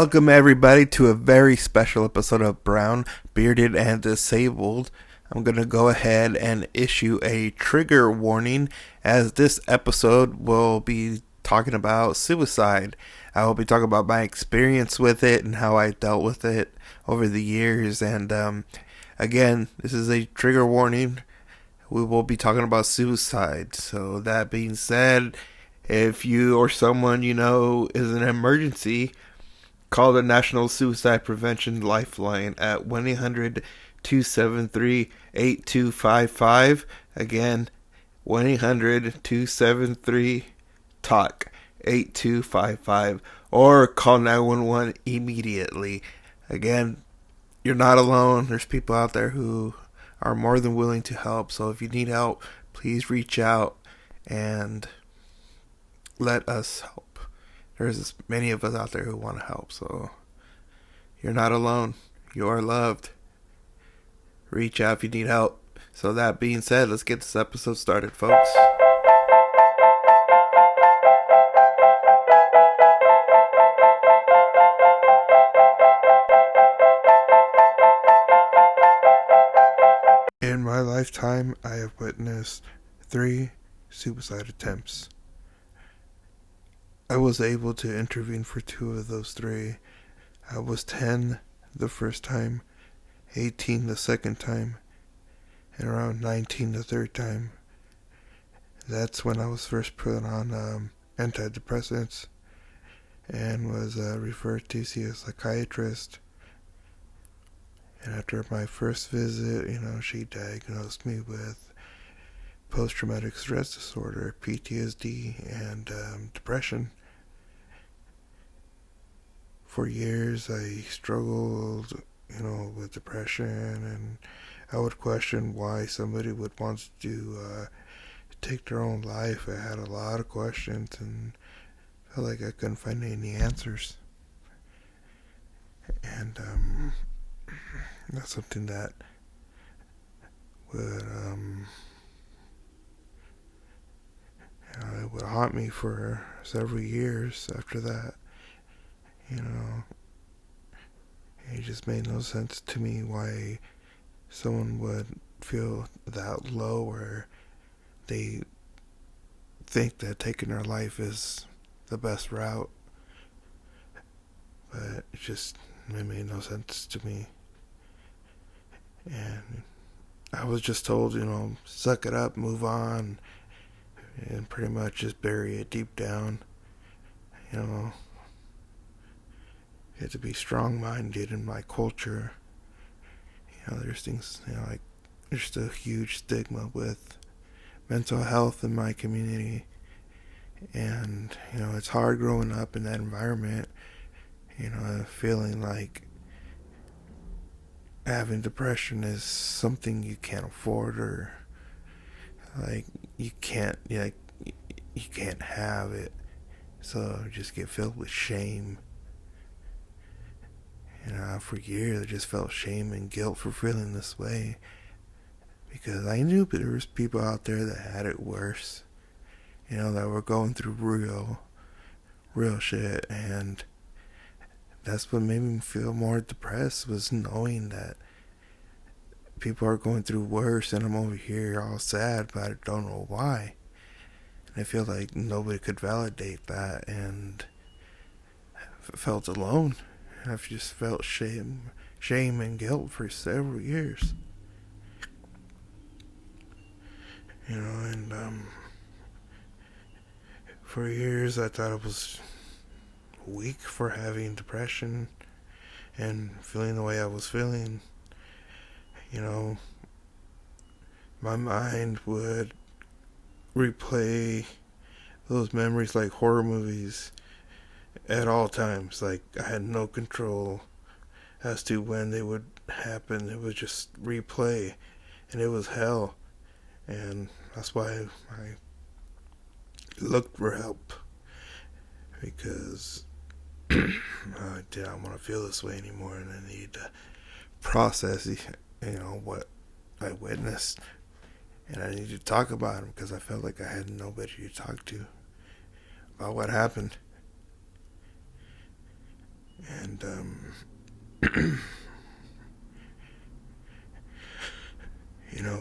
Welcome everybody to a very special episode of Brown, Bearded, and Disabled. I'm going to go ahead and issue a trigger warning as this episode will be talking about suicide. I will be talking about my experience with it and how I dealt with it over the years. And again, this is a trigger warning. We will be talking about suicide. So that being said, if you or someone you know is in an emergency, call the National Suicide Prevention Lifeline at 1-800-273-8255. Again, 1-800-273-TALK 8255, or call 911 immediately. Again, you're not alone. There's people out there who are more than willing to help. So if you need help, please reach out and let us help. There's many of us out there who want to help, so you're not alone. You are loved. Reach out if you need help. So that being said, let's get this episode started, folks. In my lifetime, I have witnessed 3 suicide attempts. I was able to intervene for 2 of those 3. I was 10 the first time, 18 the second time, and around 19 the third time. That's when I was first put on antidepressants and was referred to see a psychiatrist. And after my first visit, she diagnosed me with post-traumatic stress disorder, PTSD, and depression. For years, I struggled, with depression, and I would question why somebody would want to take their own life. I had a lot of questions and felt like I couldn't find any answers. And that's something that would it would haunt me for several years after that. It just made no sense to me why someone would feel that low where they think that taking their life is the best route. But it made no sense to me. And I was just told, suck it up, move on, and pretty much just bury it deep down. You had to be strong-minded in my culture. There's things, like there's still a huge stigma with mental health in my community. And, it's hard growing up in that environment, feeling like having depression is something you can't afford, or like you can't have it. So just get filled with shame. For years I just felt shame and guilt for feeling this way, because I knew there was people out there that had it worse, that were going through real shit. And that's what made me feel more depressed, was knowing that people are going through worse, and I'm over here all sad, but I don't know why. And I feel like nobody could validate that, and I felt alone. I've just felt shame and guilt for several years. And for years I thought I was weak for having depression and feeling the way I was feeling. My mind would replay those memories like horror movies at all times. Like, I had no control as to when they would happen. It would just replay, and it was hell. And that's why I looked for help, because I didn't want to feel this way anymore, and I needed to process what I witnessed, and I needed to talk about it, because I felt like I had nobody to talk to about what happened. And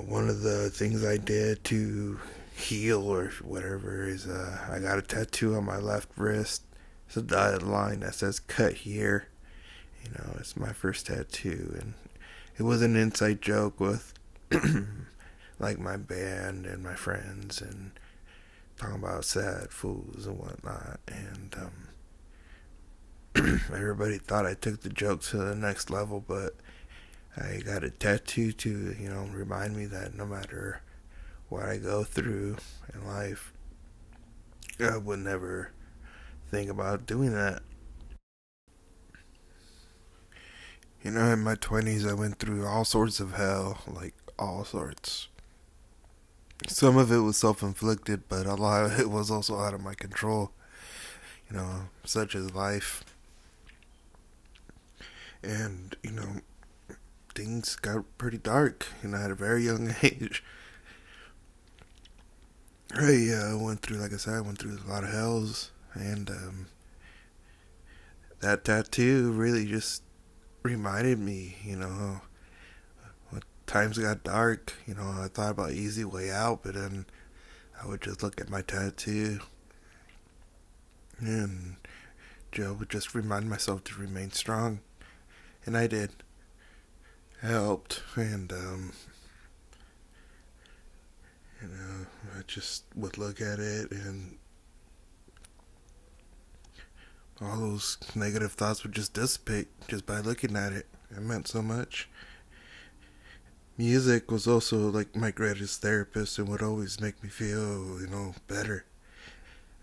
one of the things I did to heal or whatever is I got a tattoo on my left wrist. It's a dotted line that says "cut here." It's my first tattoo, and it was an inside joke with like my band and my friends, and talking about sad fools and whatnot. And everybody thought I took the joke to the next level, but I got a tattoo to, remind me that no matter what I go through in life, I would never think about doing that. In my 20s, I went through all sorts of hell, like all sorts. Some of it was self inflicted, but a lot of it was also out of my control, such as life. And, things got pretty dark, at a very young age. I went through, like I said, I went through a lot of hells. And that tattoo really just reminded me, when times got dark, I thought about easy way out, but then I would just look at my tattoo and Joe would just remind myself to remain strong. And I did. It helped. And, I just would look at it and all those negative thoughts would just dissipate just by looking at it. It meant so much. Music was also like my greatest therapist and would always make me feel, better.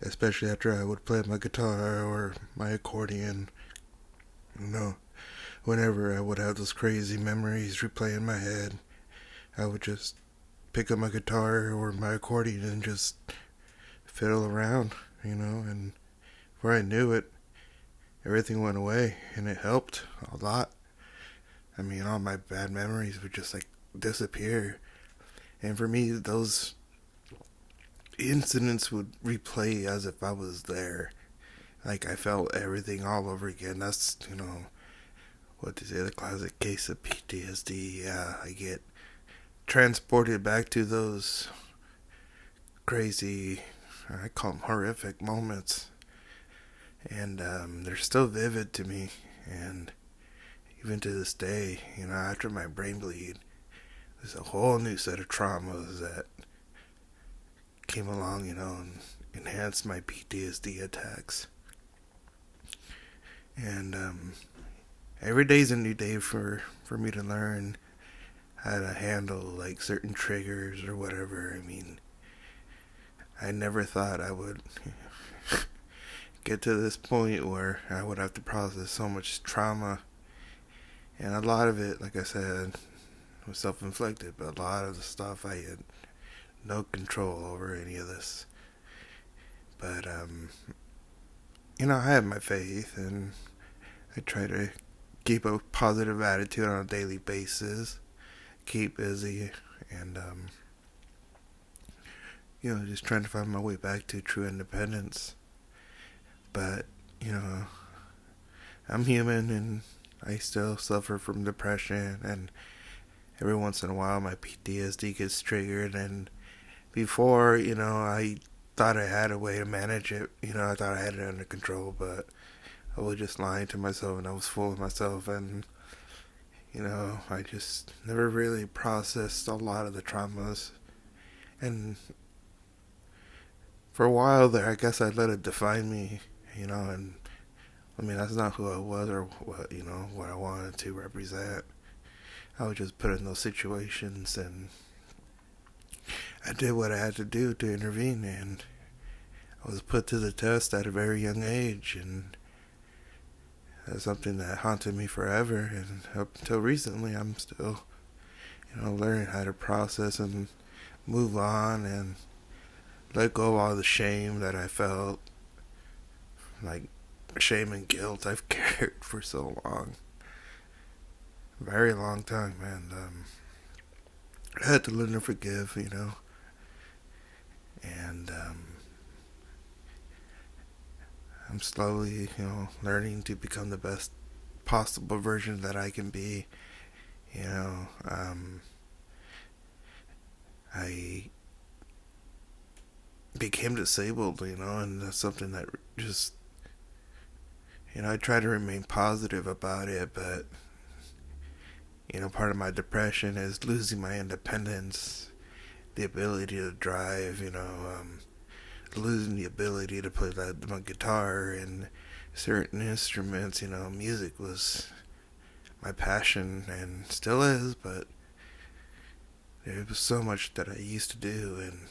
Especially after I would play my guitar or my accordion. You know, Whenever I would have those crazy memories replay in my head, I would just pick up my guitar or my accordion and just fiddle around, and before I knew it, everything went away and it helped a lot. I mean, all my bad memories would just like disappear. And for me, those incidents would replay as if I was there. Like I felt everything all over again. That's, what they say, the classic case of PTSD. Yeah, I get transported back to those crazy, I call them horrific moments. And they're still vivid to me. And even to this day, after my brain bleed, there's a whole new set of traumas that came along, and enhanced my PTSD attacks. And every day's a new day for me to learn how to handle like certain triggers or whatever. I mean, I never thought I would get to this point where I would have to process so much trauma. And a lot of it, like I said, was self-inflicted, but a lot of the stuff I had no control over any of this. But I have my faith, and I try to keep a positive attitude on a daily basis, keep busy, and just trying to find my way back to true independence. But I'm human, and I still suffer from depression, and every once in a while my PTSD gets triggered. And before, I thought I had a way to manage it. I thought I had it under control, but I was just lying to myself and I was fooling myself. And, I just never really processed a lot of the traumas. And for a while there, I guess I let it define me, and I mean, that's not who I was or what I wanted to represent. I was just put in those situations and I did what I had to do to intervene, and I was put to the test at a very young age, and that's something that haunted me forever. And up until recently, I'm still, learning how to process and move on and let go of all the shame that I felt, like shame and guilt I've carried for so long, very long time, and I had to learn to forgive, and I'm slowly, learning to become the best possible version that I can be. You know, I became disabled, and that's something that just, I try to remain positive about it, but, part of my depression is losing my independence, the ability to drive, losing the ability to play my guitar and certain instruments. Music was my passion and still is, but there was so much that I used to do, and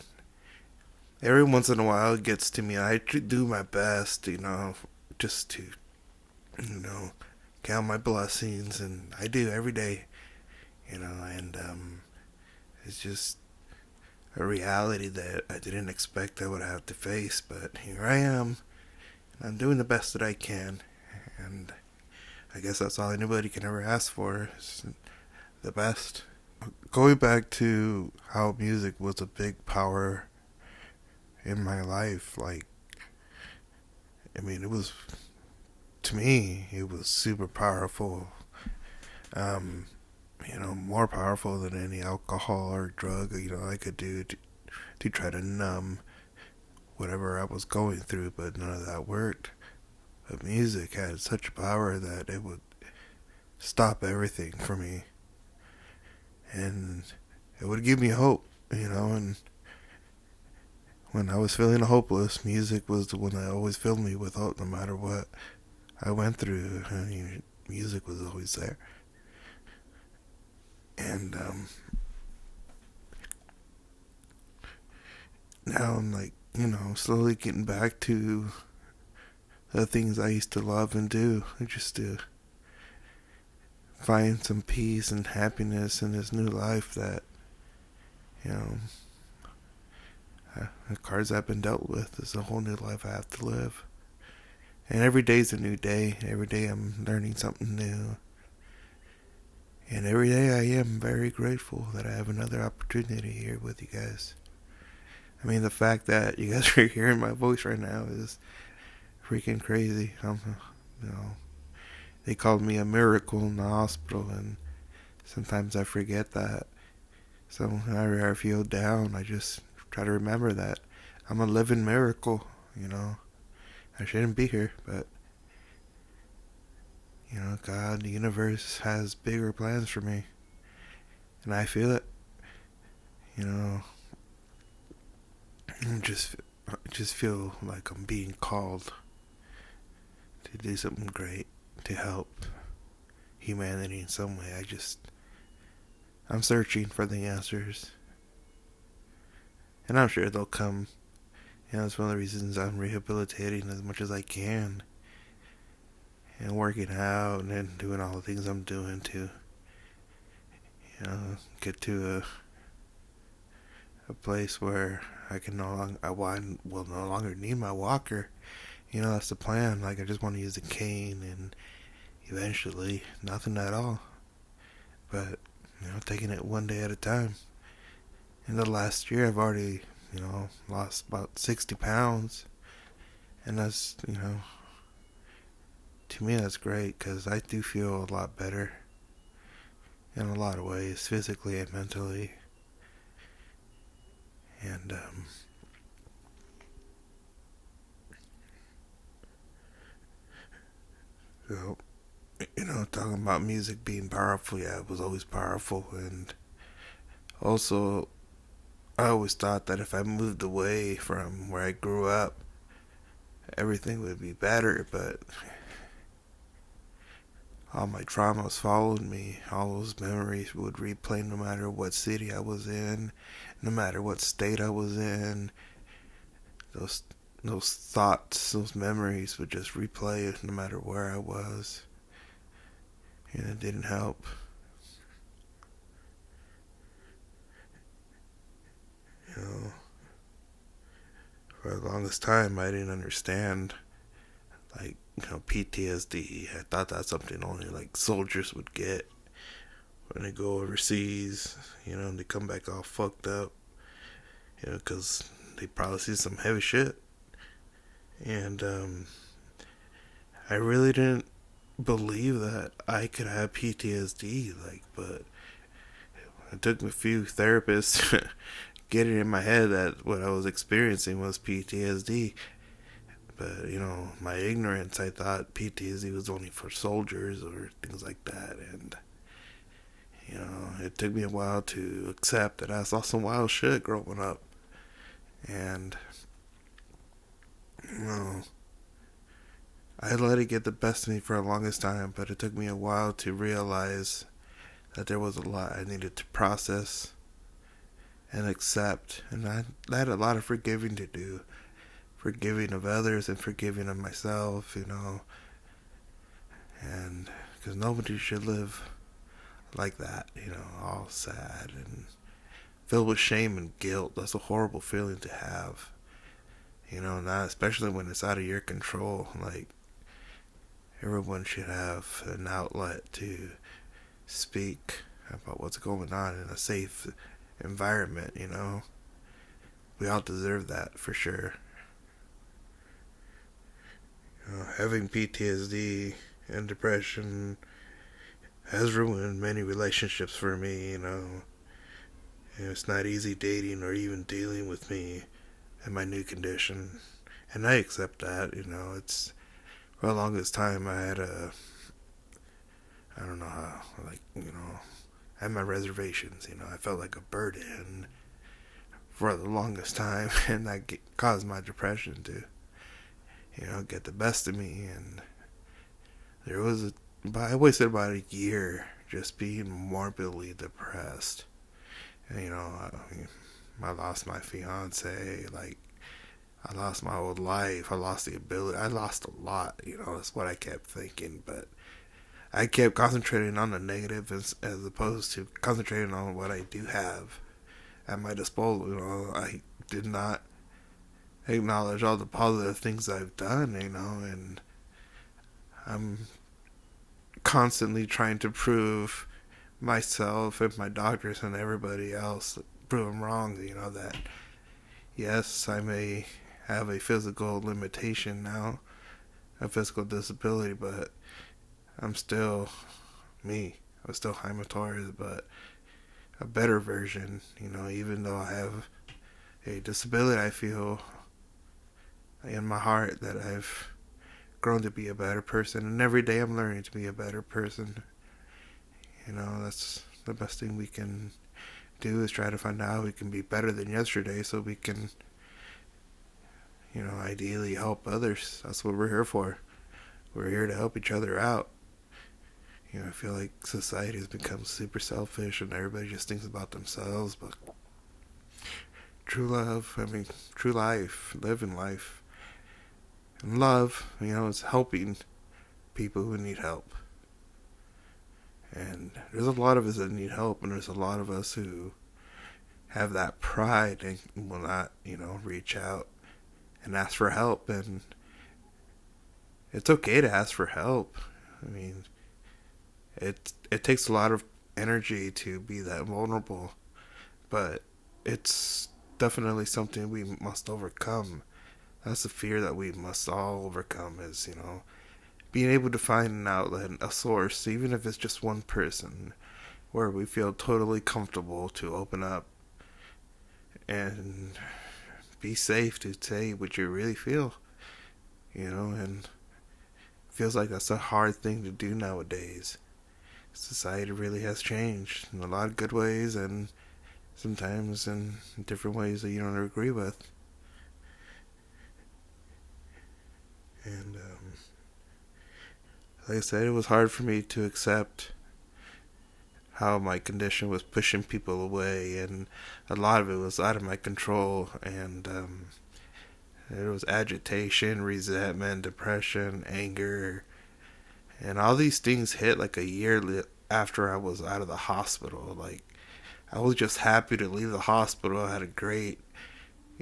every once in a while it gets to me. I do my best, just to, you know, count my blessings, and I do every day, and it's just a reality that I didn't expect I would have to face, but here I am. I'm doing the best that I can, and I guess that's all anybody can ever ask for is the best. Going back to how music was a big power in my life, like, it was, to me, it was super powerful. Um, more powerful than any alcohol or drug, I could do to try to numb whatever I was going through, but none of that worked. But music had such power that it would stop everything for me, and it would give me hope, and when I was feeling hopeless, music was the one that always filled me with hope no matter what I went through. Music was always there. And now I'm like, slowly getting back to the things I used to love and do, just to find some peace and happiness in this new life that, you know, the cards I've been dealt with is a whole new life I have to live. And every day's a new day. Every day I'm learning something new. And every day I am very grateful that I have another opportunity here with you guys. The fact that you guys are hearing my voice right now is freaking crazy. You know, they called me a miracle in the hospital, and sometimes I forget that. So whenever I feel down, I just try to remember that I'm a living miracle. I shouldn't be here, but God, the universe has bigger plans for me, and I feel it. I just feel like I'm being called to do something great to help humanity in some way. I'm searching for the answers, and I'm sure they'll come. It's one of the reasons I'm rehabilitating as much as I can, and working out and doing all the things I'm doing to, get to a place where I can will no longer need my walker. That's the plan. Like, I just want to use a cane and eventually nothing at all. But, taking it one day at a time. In the last year, I've already, lost about 60 pounds. And that's, to me, that's great because I do feel a lot better in a lot of ways, physically and mentally. And, so, talking about music being powerful, yeah, it was always powerful. And also, I always thought that if I moved away from where I grew up, everything would be better, but all my traumas followed me. All those memories would replay no matter what city I was in, no matter what state I was in. Those thoughts, those memories would just replay no matter where I was. And it didn't help. You know, for the longest time I didn't understand, like, PTSD. I thought that's something only like soldiers would get when they go overseas, and they come back all fucked up, because they probably see some heavy shit. And I really didn't believe that I could have PTSD, like, but it took me a few therapists to get it in my head that what I was experiencing was PTSD. But, my ignorance, I thought PTSD was only for soldiers or things like that. And, it took me a while to accept that I saw some wild shit growing up. And, you know, I let it get the best of me for the longest time, but it took me a while to realize that there was a lot I needed to process and accept. And I had a lot of forgiving to do. Forgiving of others and forgiving of myself, and because nobody should live like that, all sad and filled with shame and guilt. That's a horrible feeling to have, not especially when it's out of your control. Like, everyone should have an outlet to speak about what's going on in a safe environment. We all deserve that for sure. Having PTSD and depression has ruined many relationships for me. It's not easy dating or even dealing with me and my new condition, and I accept that. It's for the longest time I had I don't know how, like, I had my reservations. I felt like a burden for the longest time, and that caused my depression to get the best of me. And there was I wasted about a year just being morbidly depressed. And, I lost my fiance, like, I lost my old life, I lost the ability, I lost a lot, that's what I kept thinking. But I kept concentrating on the negative as opposed to concentrating on what I do have at my disposal. I did not acknowledge all the positive things I've done, and I'm constantly trying to prove myself and my doctors and everybody else, prove them wrong, that yes, I may have a physical limitation now, a physical disability, but I'm still me. I'm still Jaime Torres, but a better version, even though I have a disability, I feel in my heart that I've grown to be a better person, and every day I'm learning to be a better person. That's the best thing we can do, is try to find out how we can be better than yesterday so we can, ideally help others. That's what we're here for. We're here to help each other out. I feel like society has become super selfish and everybody just thinks about themselves, but true love, true life, living life, and love, is helping people who need help. And there's a lot of us that need help, and there's a lot of us who have that pride and will not, reach out and ask for help. And it's okay to ask for help. It takes a lot of energy to be that vulnerable, but it's definitely something we must overcome. That's the fear that we must all overcome, is, being able to find an outlet, a source, even if it's just one person, where we feel totally comfortable to open up and be safe to say what you really feel, and it feels like that's a hard thing to do nowadays. Society really has changed in a lot of good ways, and sometimes in different ways that you don't agree with. And like I said, it was hard for me to accept how my condition was pushing people away, and a lot of it was out of my control. And there was agitation, resentment, depression, anger, and all these things hit like a year after I was out of the hospital. Like, I was just happy to leave the hospital. I had a great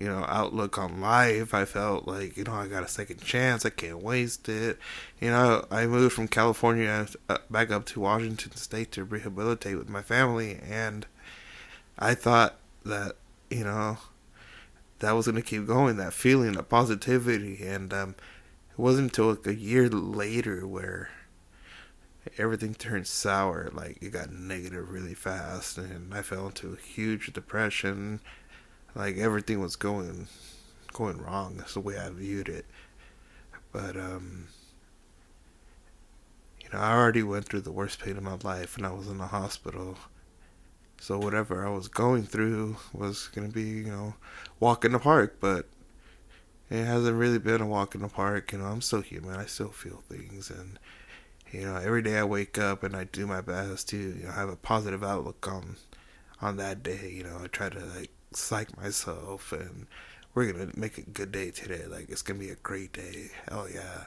outlook on life. I felt like, I got a second chance. I can't waste it. I moved from California back up to Washington State to rehabilitate with my family, and I thought that, that was going to keep going, that feeling of positivity. And it wasn't until like a year later where everything turned sour. Like it got negative really fast, and I fell into a huge depression. Like everything was going wrong. That's the way I viewed it. But I already went through the worst pain of my life, and I was in the hospital. So whatever I was going through was gonna be, walk in the park. But it hasn't really been a walk in the park. I'm still human. I still feel things, and every day I wake up and I do my best to, have a positive outlook on that day. I try to like psych myself, and we're gonna make a good day today. Like it's gonna be a great day. Hell yeah,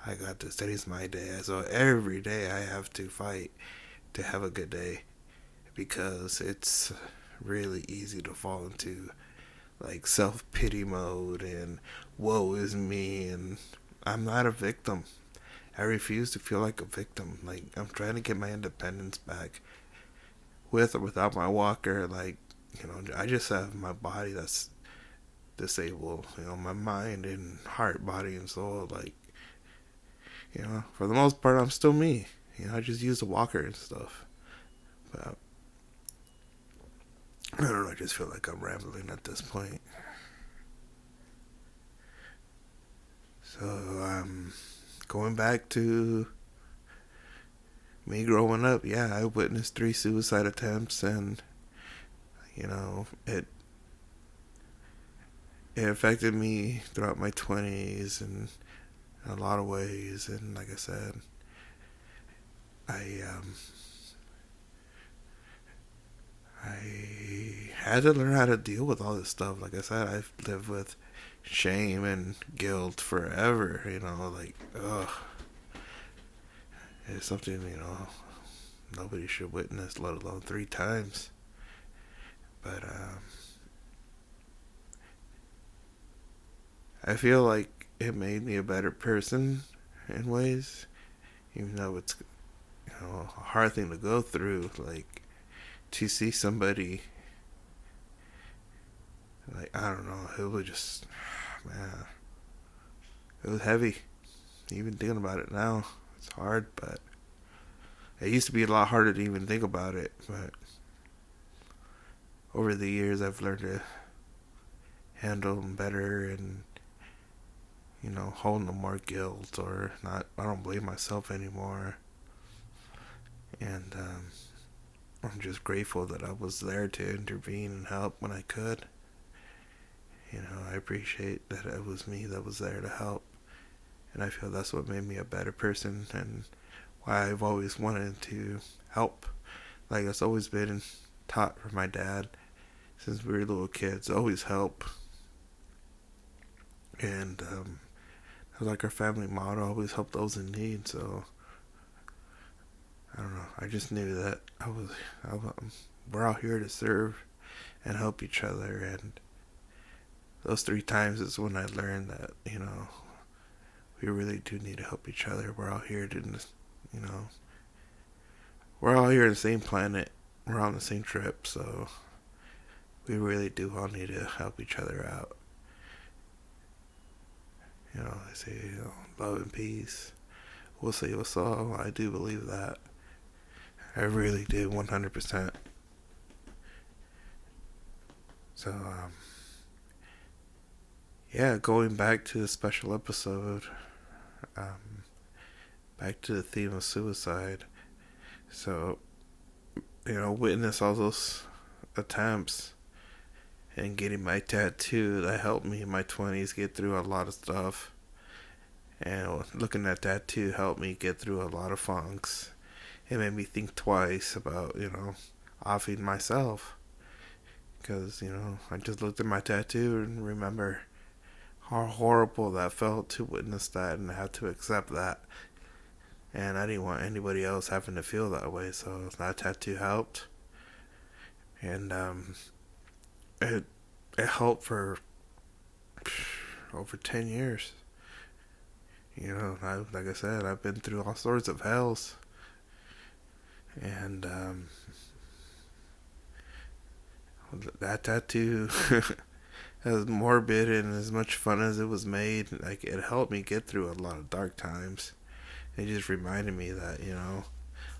I got this. Today's my day. So every day I have to fight to have a good day, because it's really easy to fall into like self pity mode and woe is me, and I'm not a victim. I refuse to feel like a victim. Like I'm trying to get my independence back, with or without my walker. Like I just have my body that's disabled. My mind and heart, body and soul. Like for the most part, I'm still me. I just use a walker and stuff. But I don't know. I just feel like I'm rambling at this point. So going back to me growing up, yeah, I witnessed 3 suicide attempts, and it affected me throughout my 20s and in a lot of ways. And like I said, I I had to learn how to deal with all this stuff. Like I said, I've lived with shame and guilt forever. Like ugh, it's something nobody should witness, let alone 3 times. But I feel like it made me a better person in ways, even though it's a hard thing to go through. Like to see somebody, like I don't know, it was just, man, it was heavy. Even thinking about it now, it's hard. But it used to be a lot harder to even think about it. But over the years, I've learned to handle them better, and hold no more guilt, or not. I don't blame myself anymore. And I'm just grateful that I was there to intervene and help when I could. I appreciate that it was me that was there to help, and I feel that's what made me a better person, and why I've always wanted to help. Like it's always been taught from my dad since we were little kids. Always help, and it was like our family motto: always help those in need. So I don't know. I just knew that we're out here to serve and help each other. And those 3 times is when I learned that we really do need to help each other. We're all here to we're all here on the same planet. We're on the same trip, so we really do all need to help each other out. They say, love and peace. We'll see what's all. I do believe that. I really do, 100%. So, yeah, going back to the special episode, back to the theme of suicide. So, witness all those attempts and getting my tattoo that helped me in my 20s get through a lot of stuff. And looking at that too helped me get through a lot of funks. It made me think twice about, offing myself. Because, I just looked at my tattoo and remember how horrible that felt to witness that and have to accept that. And I didn't want anybody else having to feel that way, so that tattoo helped. And it helped for over 10 years. Like I said, I've been through all sorts of hells. And that tattoo as morbid and as much fun as it was made, like it helped me get through a lot of dark times. It just reminded me that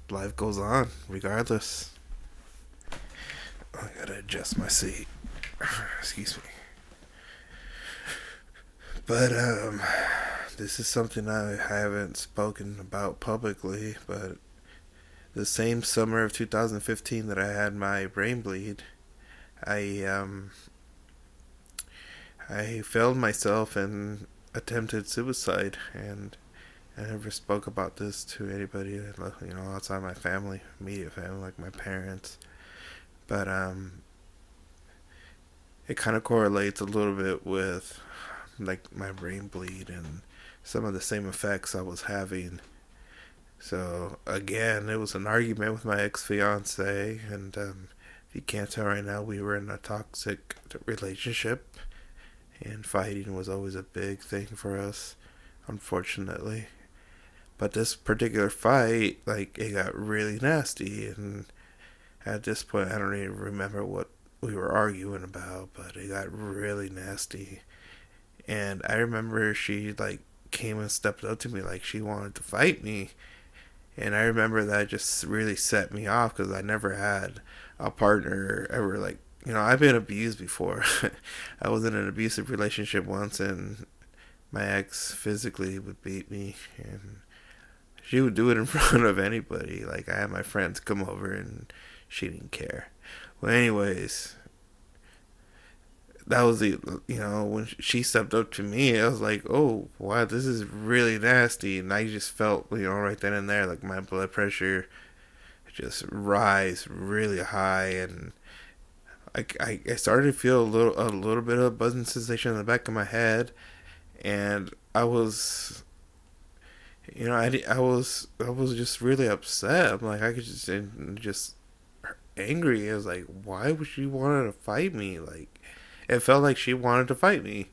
life goes on regardless. I gotta adjust my seat. Excuse me. But this is something I haven't spoken about publicly. But the same summer of 2015 that I had my brain bleed, I I failed myself and attempted suicide, and I never spoke about this to anybody, outside my family, immediate family, like my parents. But it kind of correlates a little bit with like my brain bleed and some of the same effects I was having. So again, it was an argument with my ex fiance, and if you can't tell right now, we were in a toxic relationship, and fighting was always a big thing for us, unfortunately. But this particular fight, like, it got really nasty, and at this point, I don't even remember what we were arguing about, but it got really nasty. And I remember she, like, came and stepped up to me like she wanted to fight me. And I remember that just really set me off because I never had a partner ever, like, I've been abused before. I was in an abusive relationship once, and my ex physically would beat me, and she would do it in front of anybody. Like, I had my friends come over, and she didn't care. Well, anyways, that was when she stepped up to me, I was like, oh, wow, this is really nasty. And I just felt, right then and there, like my blood pressure just rise really high. And I started to feel a little bit of a buzzing sensation in the back of my head. And I was, I was just really upset. I'm like, I could just angry. I was like, why would she want to fight me? Like, it felt like she wanted to fight me.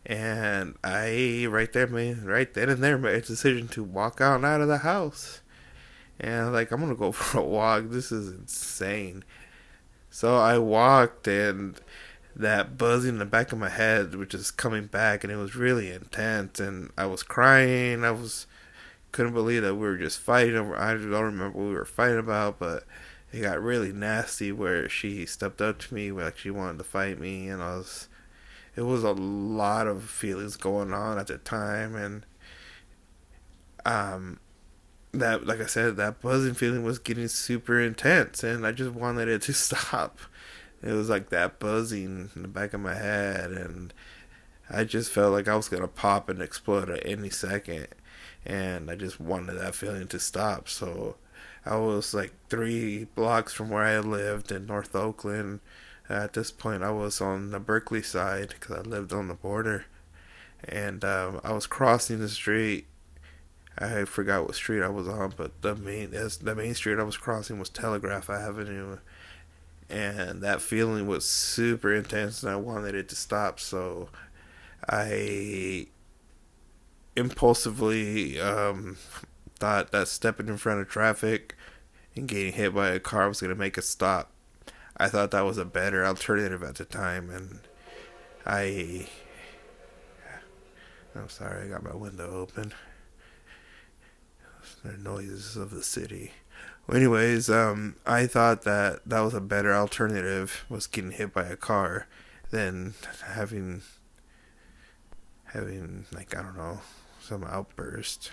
And I, right then and there, made a decision to walk out of the house. And like, I'm gonna go for a walk. This is insane. So I walked, and that buzzing in the back of my head was just coming back, and it was really intense. And I was crying. Couldn't believe that we were just fighting over. I don't remember what we were fighting about, but it got really nasty where she stepped up to me like she wanted to fight me, and it was a lot of feelings going on at the time. And um that, like I said, that buzzing feeling was getting super intense, and I just wanted it to stop. It was like that buzzing in the back of my head, and I just felt like I was gonna pop and explode at any second, and I just wanted that feeling to stop. So I was like 3 blocks from where I lived in North Oakland. At this point, I was on the Berkeley side because I lived on the border, and I was crossing the street. I forgot what street I was on, but the main street I was crossing was Telegraph Avenue, and that feeling was super intense, and I wanted it to stop. So I impulsively thought that stepping in front of traffic and getting hit by a car was going to make it stop. I thought that was a better alternative at the time, and I. I'm sorry, I got my window open. The noises of the city. Well, anyways, I thought that that was a better alternative, was getting hit by a car, than having like, I don't know, some outburst.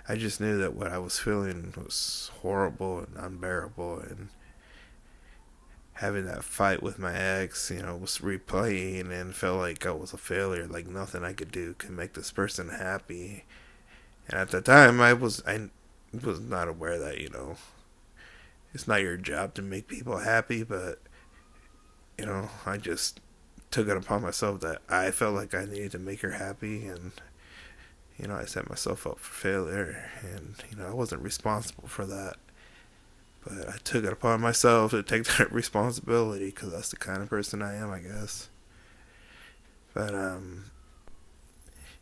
I just knew that what I was feeling was horrible and unbearable, and having that fight with my ex, was replaying, and felt like I was a failure, like nothing I could do could make this person happy. And at the time, I was not aware that, it's not your job to make people happy, but I just took it upon myself that I felt like I needed to make her happy, and I set myself up for failure, and I wasn't responsible for that. But I took it upon myself to take that responsibility because that's the kind of person I am, I guess. But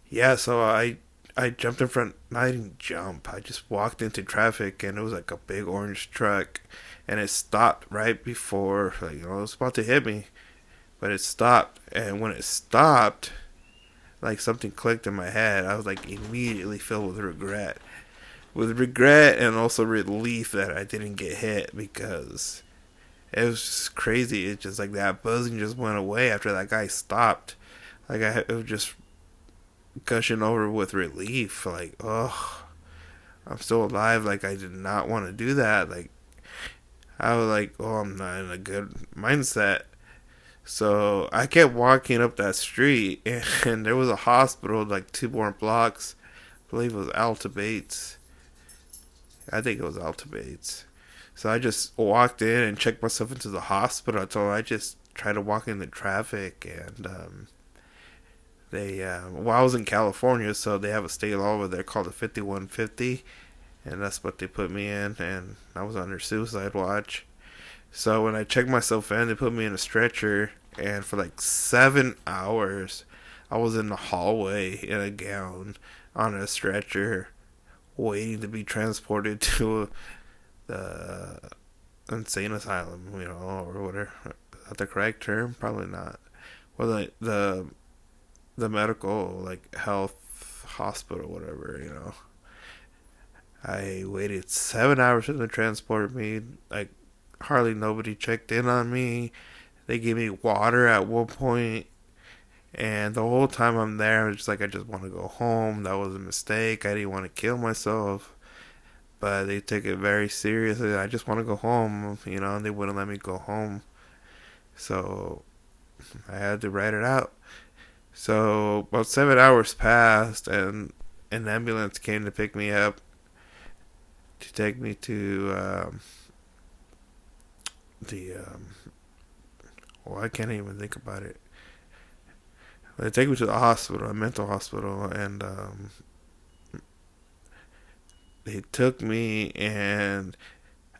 yeah. So I jumped in front. I didn't jump. I just walked into traffic, and it was like a big orange truck, and it stopped right before, like, it was about to hit me. but it stopped. And when it stopped, like something clicked in my head. I was like immediately filled with regret and also relief that I didn't get hit, because it was just crazy. It just like that buzzing just went away after that guy stopped. Like it was just gushing over with relief. Like, oh, I'm still alive. Like I did not want to do that. Like I was like, oh, I'm not in a good mindset. So I kept walking up that street, and there was a hospital like 2 more blocks. I believe it was Alta Bates. I think it was Alta Bates. So I just walked in and checked myself into the hospital. So I just tried to walk in the traffic, and well, I was in California, so they have a state law over there called the 5150, and that's what they put me in, and I was under suicide watch. So when I checked myself in, they put me in a stretcher, and for like 7 hours, I was in the hallway in a gown on a stretcher, waiting to be transported to the insane asylum, or whatever. Is that the correct term? Probably not. Well, the medical, like, health hospital, whatever. I waited 7 hours for them to transport me. Like, hardly nobody checked in on me. They gave me water at one point, and the whole time I'm there, I was just like, I just want to go home. That was a mistake. I didn't want to kill myself, but they took it very seriously. I just want to go home, and they wouldn't let me go home. So I had to write it out. So about 7 hours passed, and an ambulance came to pick me up to take me to I can't even think about it. They take me to the hospital, a mental hospital, and they took me, and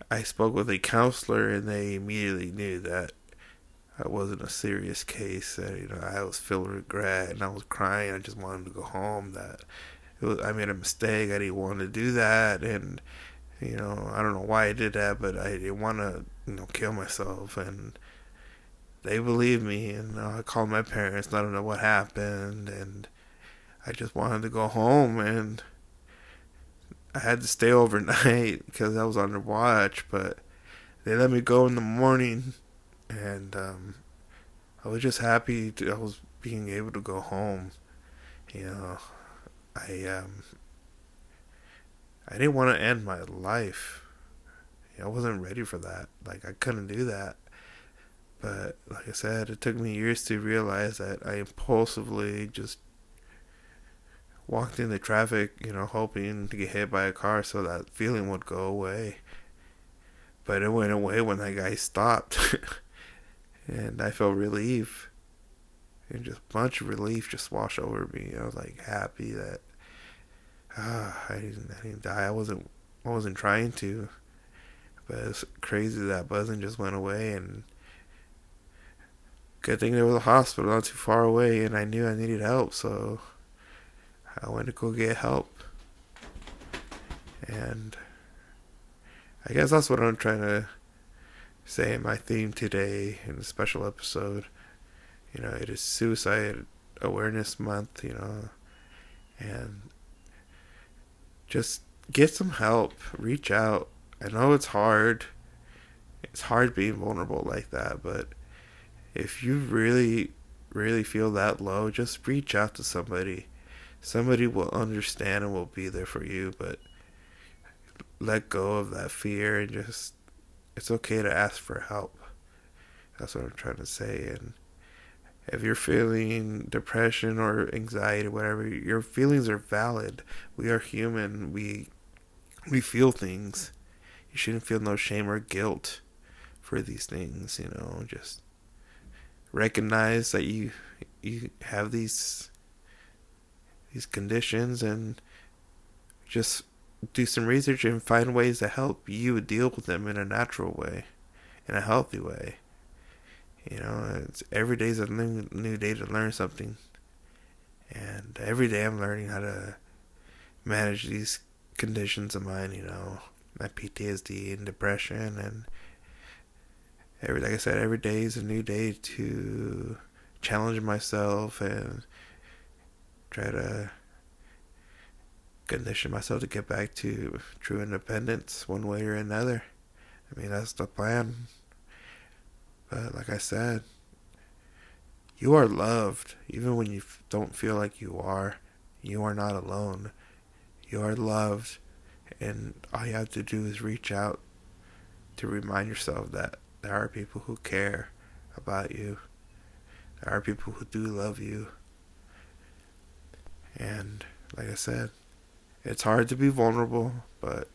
I spoke with a counselor, and they immediately knew that I wasn't a serious case. That I was filled with regret, and I was crying. I just wanted to go home. That I made a mistake. I didn't want to do that, and I don't know why I did that, but I didn't want to kill myself. And they believed me, and I called my parents. I don't know what happened, and I just wanted to go home, and I had to stay overnight because I was under watch. But they let me go in the morning, and I was just happy I was being able to go home. I I didn't want to end my life. I wasn't ready for that. Like I couldn't do that. But like I said, it took me years to realize that I impulsively just walked into traffic, hoping to get hit by a car so that feeling would go away. But it went away when that guy stopped. And I felt relief. And just a bunch of relief just washed over me. I was like happy that I didn't die. I wasn't trying to. But it's crazy that buzzing just went away, and good thing there was a hospital not too far away, and I knew I needed help, so I went to go get help. And I guess that's what I'm trying to say in my theme today in the special episode. It is Suicide Awareness Month, and just get some help. Reach out. I know it's hard. It's hard being vulnerable like that, but if you really, really feel that low, just reach out to somebody. Somebody will understand and will be there for you, but let go of that fear and just, it's okay to ask for help. That's what I'm trying to say. And if you're feeling depression or anxiety, whatever, your feelings are valid. We are human. We feel things. You shouldn't feel no shame or guilt for these things, just recognize that you have these conditions, and just do some research and find ways to help you deal with them in a natural way, in a healthy way. It's every day's a new day to learn something, and every day I'm learning how to manage these conditions of mine, my PTSD and depression, Like I said, every day is a new day to challenge myself and try to condition myself to get back to true independence one way or another. I mean, that's the plan. But like I said, you are loved. Even when you don't feel like you are not alone. You are loved. And all you have to do is reach out to remind yourself that there are people who care about you. There are people who do love you. And like I said, it's hard to be vulnerable, but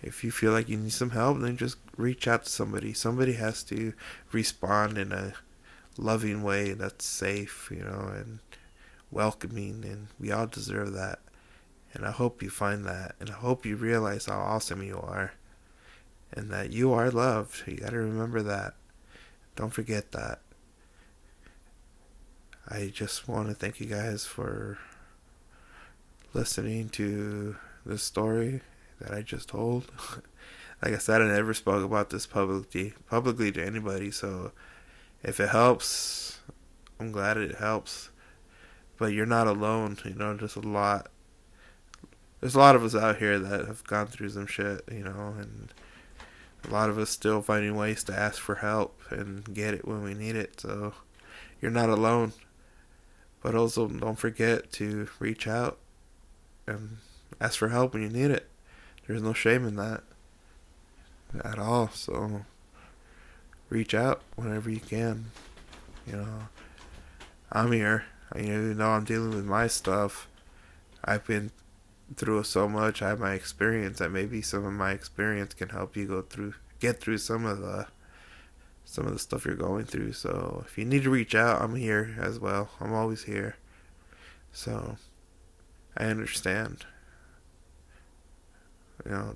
if you feel like you need some help, then just reach out to somebody. Somebody has to respond in a loving way that's safe, and welcoming, and we all deserve that. And I hope you find that, and I hope you realize how awesome you are, and that you are loved. You gotta remember that. Don't forget that. I just want to thank you guys for listening to this story that I just told. Like I said, I never spoke about this publicly to anybody, so if it helps, I'm glad it helps. But you're not alone, there's a lot of us out here that have gone through some shit, and a lot of us still finding ways to ask for help and get it when we need it, so you're not alone. But also, don't forget to reach out and ask for help when you need it. There's no shame in that at all. So reach out whenever you can. I'm here. Even though I'm dealing with my stuff, I've been through so much. I have my experience, that maybe some of my experience can help you get through some of the stuff you're going through. So if you need to reach out, I'm here as well. I'm always here. So I understand.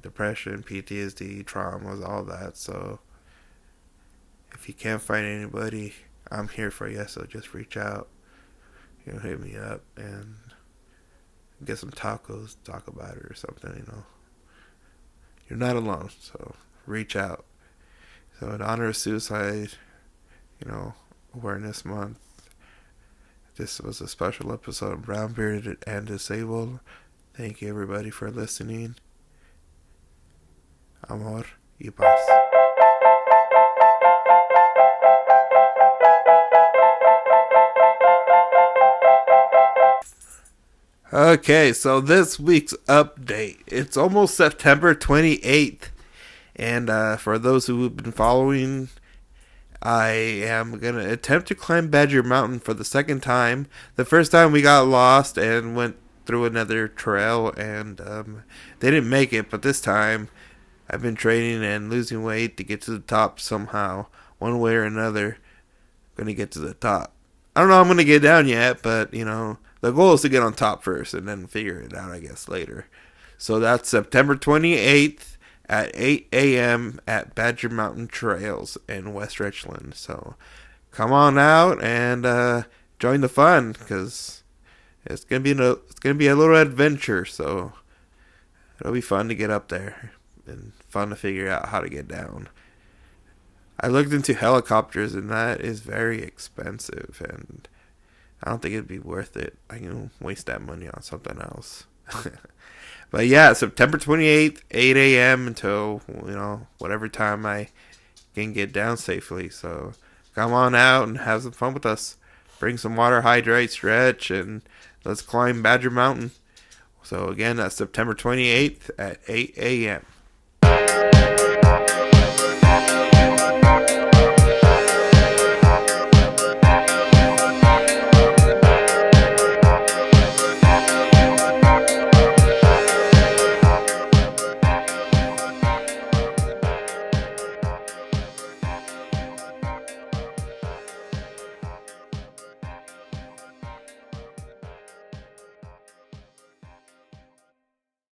Depression, PTSD, traumas, all that. So if you can't find anybody, I'm here for you. So just reach out. Hit me up and get some tacos, talk about it or something. You're not alone. So reach out. So in honor of suicide, awareness month, this was a special episode of Brown Bearded and Disabled. Thank you everybody for listening. Amor y paz. Okay, so this week's update. It's almost September 28th. And for those who have been following, I am going to attempt to climb Badger Mountain for the second time. The first time we got lost and went through another trail and they didn't make it. But this time I've been training and losing weight to get to the top somehow. One way or another, I'm going to get to the top. I don't know how I'm going to get down yet, but, the goal is to get on top first and then figure it out, I guess, later. So that's September 28th. At 8 a.m. at Badger Mountain Trails in West Richland. So come on out and join the fun, because it's gonna be a little adventure. So it'll be fun to get up there and fun to figure out how to get down. I looked into helicopters, and that is very expensive, and I don't think it'd be worth it. I can waste that money on something else. But yeah, September 28th, 8 a.m. until, whatever time I can get down safely. So come on out and have some fun with us. Bring some water, hydrate, stretch, and let's climb Badger Mountain. So again, that's September 28th at 8 a.m.